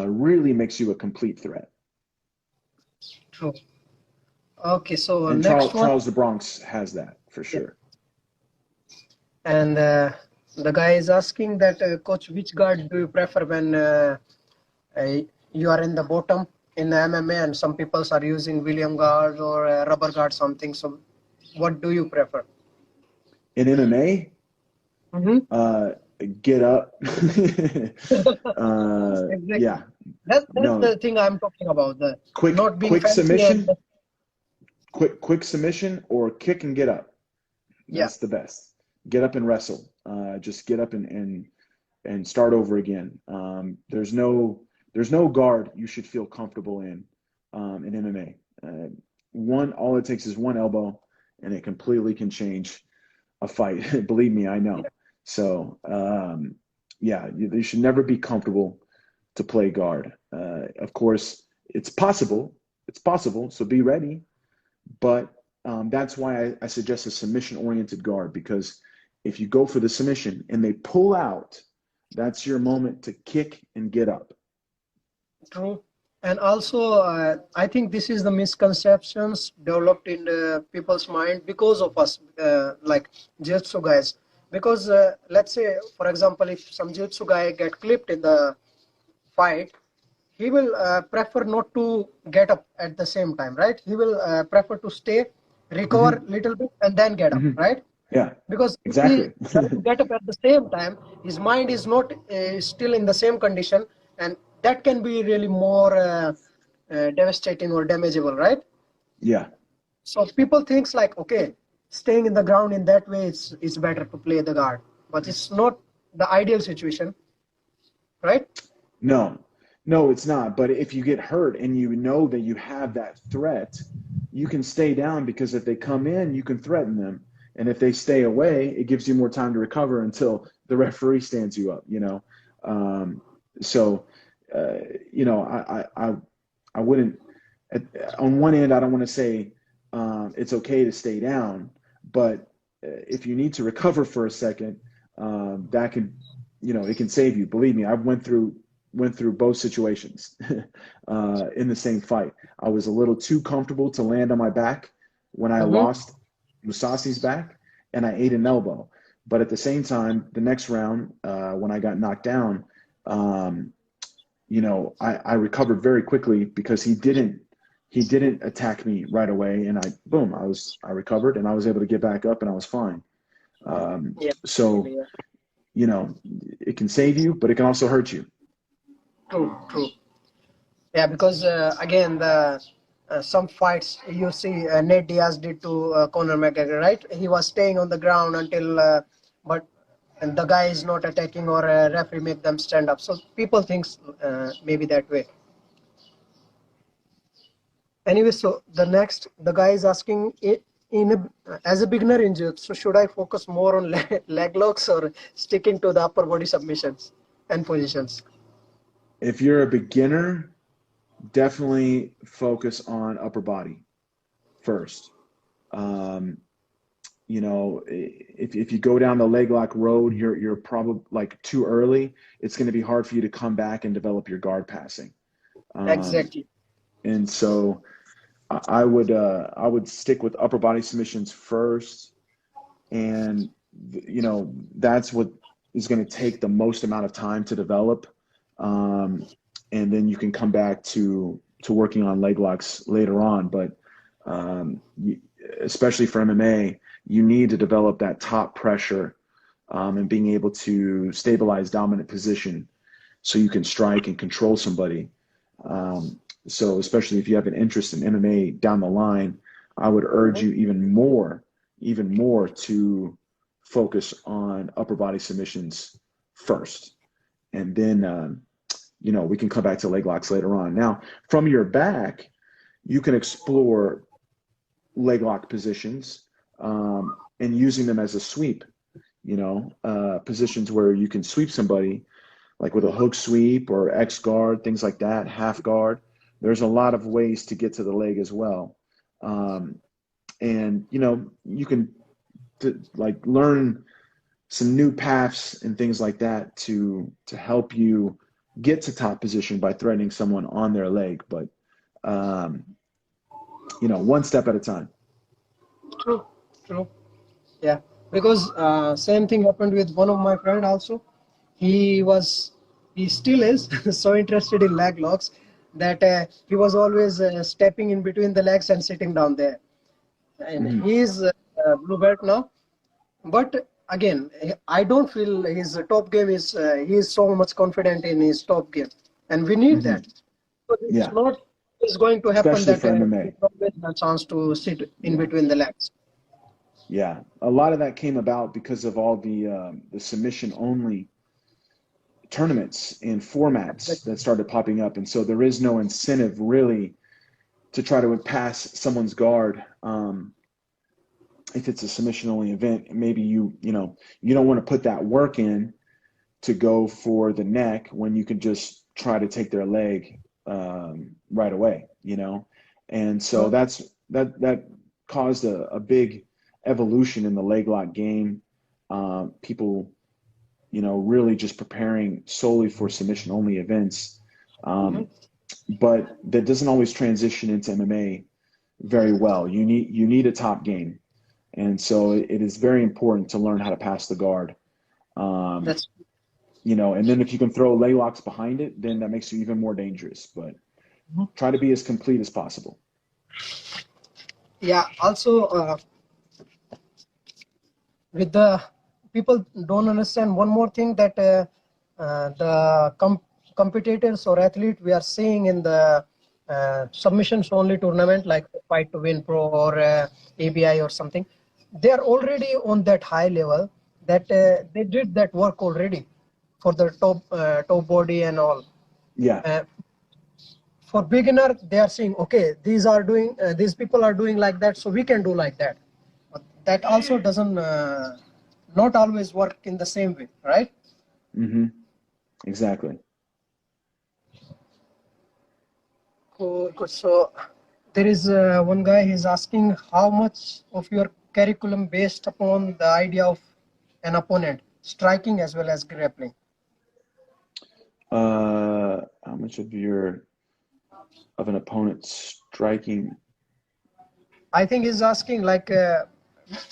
really makes you a complete threat. True. Okay, so And next one. Charles the Bronx has that for Yeah. sure. And the guy is asking that, coach, which guard do you prefer when you are in the bottom in the MMA, and some people are using William guard or rubber guard something. So, what do you prefer? In MMA, Mm-hmm. get up. Exactly. Yeah, That's no, the thing I'm talking about. The quick not being quick fancy and submission, quick submission, or kick and get up. yeah, That's the best. Get up and wrestle. Just get up and start over again. There's no guard you should feel comfortable in MMA. All it takes is one elbow, and it completely can change a fight. Believe me, I know. So yeah, you should never be comfortable to play guard. Of course, it's possible. It's possible. So be ready. But that's why I suggest a submission-oriented guard, because if you go for the submission and they pull out, that's your moment to kick and get up. true. And also, I think this is the misconceptions developed in the people's mind because of us, like jiu-jitsu guys. Because let's say, for example, if some jiu-jitsu guy get clipped in the fight, he will prefer not to get up at the same time, right? He will prefer to stay, recover Mm-hmm. a little bit, and then get up, Mm-hmm. right? Yeah, Because if he exactly. try to get up at the same time, his mind is not still in the same condition, and that can be really more devastating or damageable, right? Yeah. So people thinks like, okay, staying in the ground in that way is better to play the guard, but it's not the ideal situation, right? No, no, it's not. But if you get hurt and you know that you have that threat, you can stay down, because if they come in, you can threaten them. And if they stay away, it gives you more time to recover until the referee stands you up, you know. Um, so, uh, you know, I wouldn't, at, on one end, I don't want to say it's okay to stay down, but if you need to recover for a second, that can, you know, it can save you. Believe me, I've went through both situations in the same fight. I was a little too comfortable to land on my back when I Mm-hmm. lost Musasi's back, and I ate an elbow. But at the same time, the next round, when I got knocked down, um, you know, I recovered very quickly, because he didn't attack me right away, and I recovered, and I was able to get back up, and I was fine. Yeah, So, yeah. you know, it can save you, but it can also hurt you. True, true. Yeah, because again, the some fights you see Nate Diaz did to Conor McGregor, right? He was staying on the ground until, but and the guy is not attacking, or referee make them stand up. So people thinks maybe that way. Anyway, so the guy is asking, as a beginner in jiu, so should I focus more on leg locks or sticking to the upper body submissions and positions? If you're a beginner, definitely focus on upper body first. Um, you know, if you go down the leg lock road, you're probably like too early. It's going to be hard for you to come back and develop your guard passing. Um, Exactly. and so I would stick with upper body submissions first, and you know, that's what is going to take the most amount of time to develop. Um, and then you can come back to working on leg locks later on. But um, especially for MMA, you need to develop that top pressure, and being able to stabilize dominant position so you can strike and control somebody. So especially if you have an interest in MMA down the line, I would urge Mhm. you even more to focus on upper body submissions first, and then you know, we can come back to leg locks later on. Now, from your back, you can explore leg lock positions, and using them as a sweep. You know, positions where you can sweep somebody, like with a hook sweep or X guard, things like that, half guard. There's a lot of ways to get to the leg as well. Um, and you can like learn some new paths and things like that to help you get to top position by threatening someone on their leg, but um, one step at a time. True, true. Yeah, because same thing happened with one of my friend also. He was, he still is so interested in leg locks that he was always stepping in between the legs and sitting down there. And Hmm. he's blue belt now. But again, I don't feel his top game is he is so much confident in his top game, and we need Hmm. that. So it's Yeah, not is going to happen especially that for he MMA. always has a chance to sit in Yeah, between the legs. yeah. A lot of that came about because of all the submission only tournaments and formats that started popping up, and so there is no incentive really to try to pass someone's guard. If it's a submission only event, maybe you don't want to put that work in to go for the neck when you can just try to take their leg right away, and so So that caused a big evolution in the leg lock game. People really just preparing solely for submission only events, mhm. but that doesn't always transition into MMA very well. You need a top game, and so it is very important to learn how to pass the guard. Um, That's and then if you can throw leg locks behind it, then that makes you even more dangerous. But mhm. try to be as complete as possible. Yeah. Also, with the people don't understand one more thing that the competitors or athlete we are seeing in the submissions only tournament like Fight to Win Pro or ABI or something, they are already on that high level that they did that work already for the top body and all. Yeah. Uh, for beginner, they are saying, okay, these people are doing like that, so we can do like that. But that also doesn't not always work in the same way, right? Hmm. Exactly. Cool, good. So there is one guy, he's asking how much of your curriculum based upon the idea of an opponent striking as well as grappling. How much of an opponent striking? I think he's asking like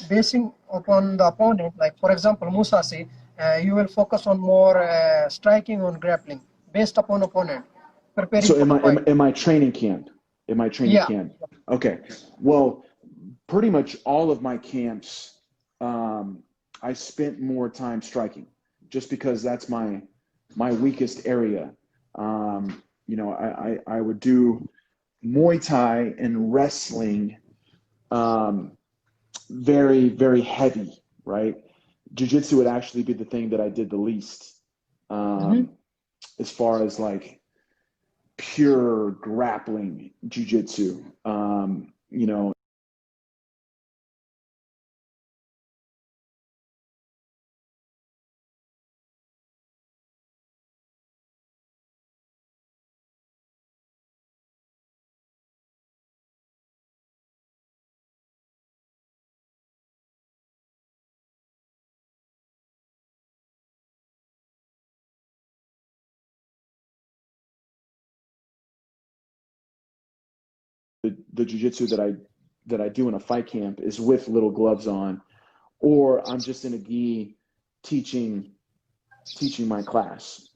basing upon the opponent, like for example, Musasi, you will focus on more striking on grappling based upon opponent, preparing So for in the my fight. in my training camp, in my training Yeah. camp. Okay. Well, pretty much all of my camps, I spent more time striking, just because that's my weakest area. I would do Muay Thai and wrestling, um, very, very heavy, right? Jiu-Jitsu would actually be the thing that I did the least, Mhm. um, as far as like pure grappling jiu-jitsu. The jiu-jitsu that I do in a fight camp is with little gloves on, or I'm just in a gi teaching my class.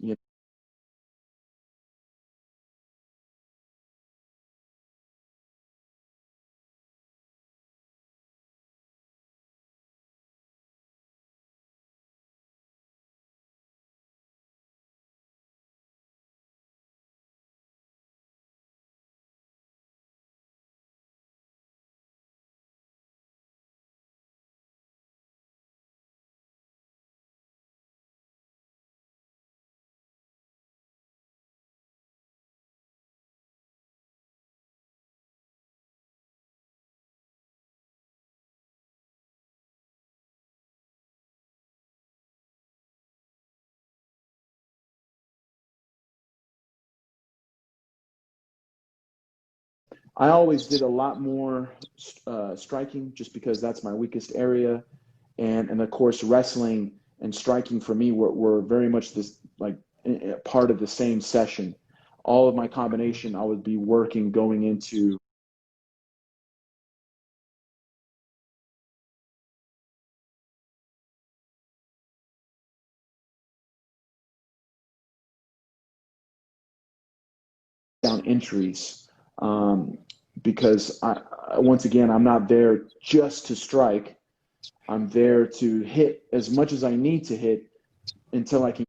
I always did a lot more striking just because that's my weakest area. And of course, wrestling and striking for me were very much this like part of the same session. All of my combination, I would be working going into down entries because once again, I'm not there just to strike. I'm there to hit as much as I need to hit until I can.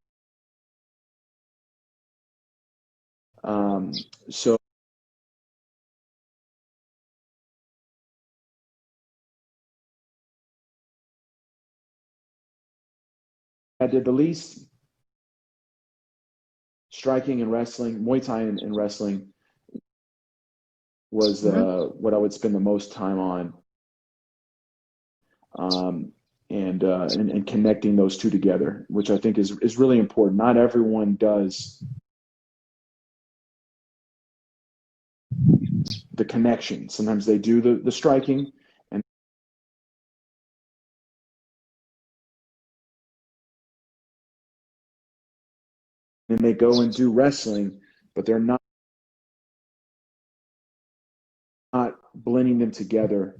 So I did the least striking and wrestling, Muay Thai and wrestling was what I would spend the most time on. And connecting those two together, which I think is really important. Not everyone does the connection. Sometimes they do the striking and then they go and do wrestling, but they're not blending them together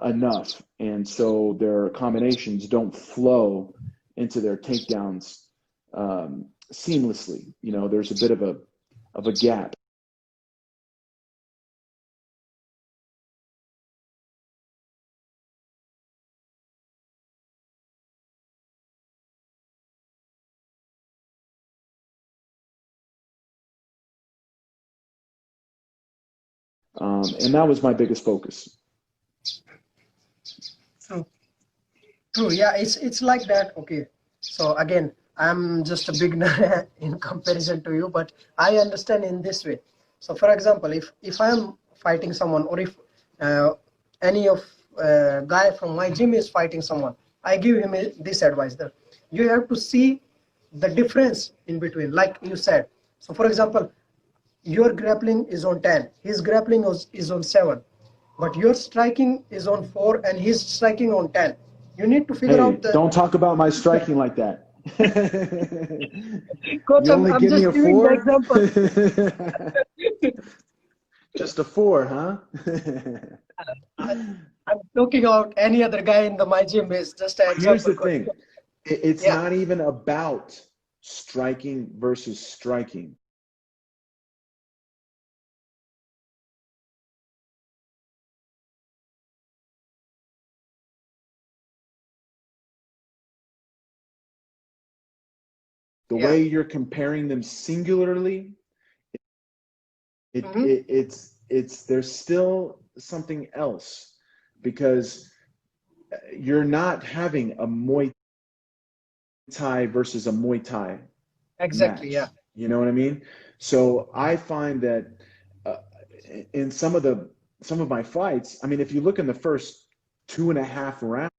enough. And so their combinations don't flow into their takedowns seamlessly. You know, there's a bit of a gap. And that was my biggest focus. True. True. Yeah, it's like that. Okay. So again, I'm just a beginner in comparison to you, but I understand in this way. So for example, if I'm fighting someone, or if uh, any of guy from my gym is fighting someone, I give him this advice that you have to see the difference in between, like you said. So for example, your grappling is on 10, his grappling is on 7, but your striking is on 4 and his striking on 10. You need to figure Hey, out the don't talk about my striking like that. coach. You only I'm give me just a giving the 4? example. Just a 4, huh? I'm talking about any other guy in my gym is just an But here's example, the coach. thing. It's Yeah, not even about striking versus striking. The yeah. way you're comparing them singularly, Hmm. it's there's still something else because you're not having a Muay Thai versus a Muay Thai Exactly. Yeah. match. You know what I mean? So I find that uh, in some of my fights, I mean, if you look in the first 2.5 rounds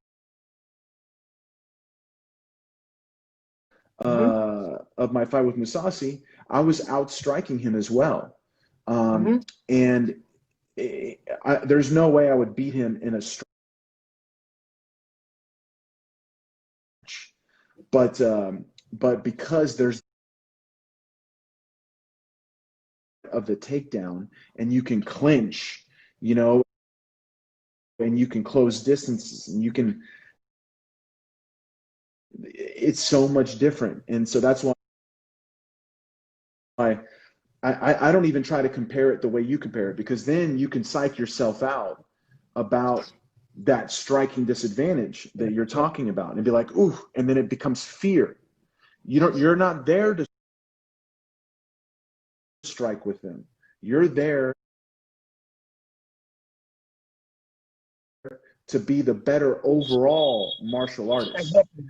Hmm. of my fight with Musasi, I was outstriking him as well. Hmm. And there's no way I would beat him in a stretch. But because there's of the takedown and you can clinch, you know, and you can close distances and you can, it's so much different. And so that's why I don't even try to compare it the way you compare it, because then you can psych yourself out about that striking disadvantage that you're talking about and be like, ooh, and then it becomes fear. You're not there to strike with them. You're there to be the better overall martial artist. Exactly.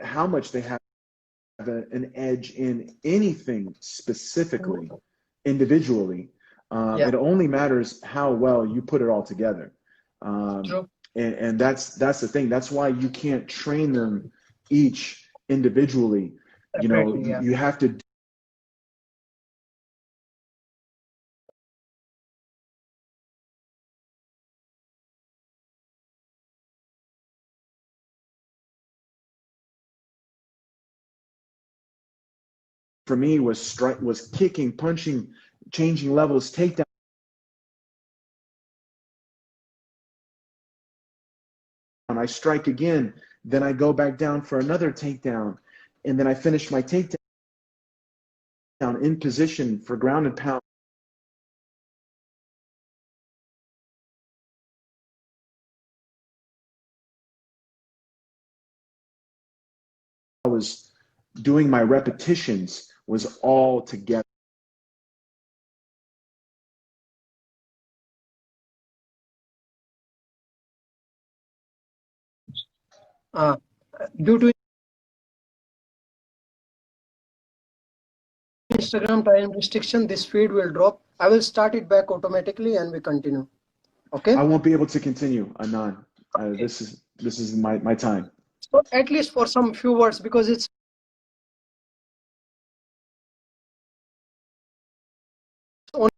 How much they have an edge in anything specifically, individually. Yeah, It only matters how well you put it all together. Um, true. and that's the thing. That's why you can't train them each individually. You know, Separately, yeah. you have to. For me, was kicking, punching, changing levels, takedown. I strike again, then I go back down for another takedown, and then I finish my takedown in position for ground and pound. I was doing my repetitions was all together. Uh, Due to Instagram time restriction, this feed will drop. I will start it back automatically and we continue. Okay? I won't be able to continue, Anand. Okay. This is my time. So at least for some few words, because it's only.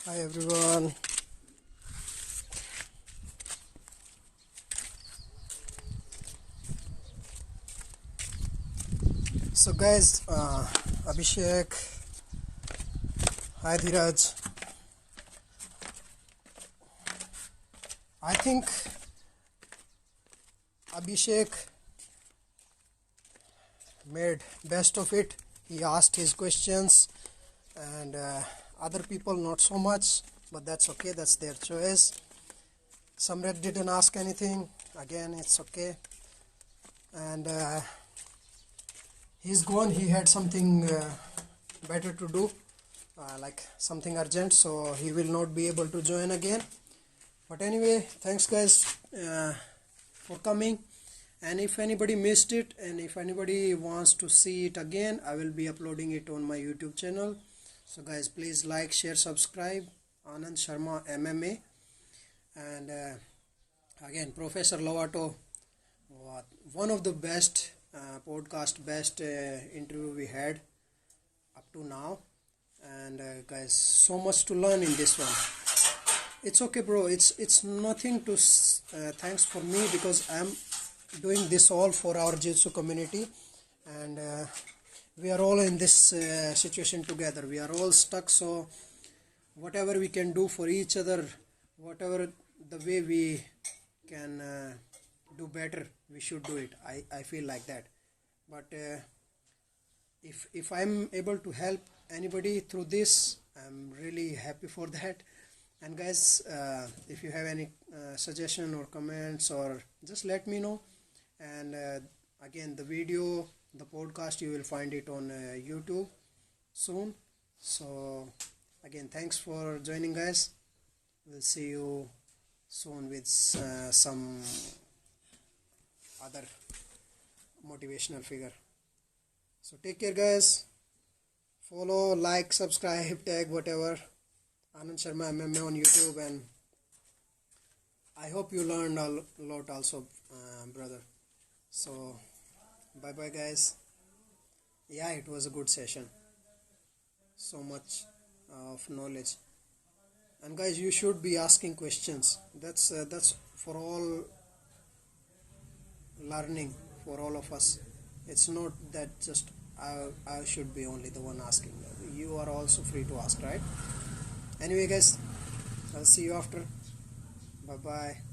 Hi everyone. So guys, Abhishek, hi Dhiraj. I think Abhishek made best of it. He asked his questions, and other people not so much, but that's okay, that's their choice. Samrat didn't ask anything, again it's okay. And he's gone, he had something better to do, like something urgent, so he will not be able to join again. But anyway, thanks guys for coming. And if anybody missed it, and if anybody wants to see it again, I will be uploading it on my YouTube channel. So guys, please like, share, subscribe. Anand Sharma MMA. And again, Professor Lovato, one of the best podcast, best interview we had up to now. And guys, so much to learn in this one. It's okay, bro. It's nothing to thanks for me, because I'm doing this all for our jiu-jitsu community, and we are all in this situation together. We are all stuck, so whatever we can do for each other, whatever the way we can do better, we should do it. I feel like that. But if I'm able to help anybody through this, I'm really happy for that. And guys, if you have any suggestion or comments, or just let me know. And again, the video, the podcast, you will find it on YouTube soon. So again, thanks for joining guys. We'll see you soon with some other motivational figure. So take care guys. Follow, like, subscribe, tag, whatever. Anand Sharma MMA on YouTube, and I hope you learned a lot also, brother. So bye bye guys. Yeah, it was a good session, so much of knowledge. And guys, you should be asking questions. That's for all learning, for all of us. It's not that just I should be only the one asking. You are also free to ask, right? Anyway guys, I'll see you after. Bye bye.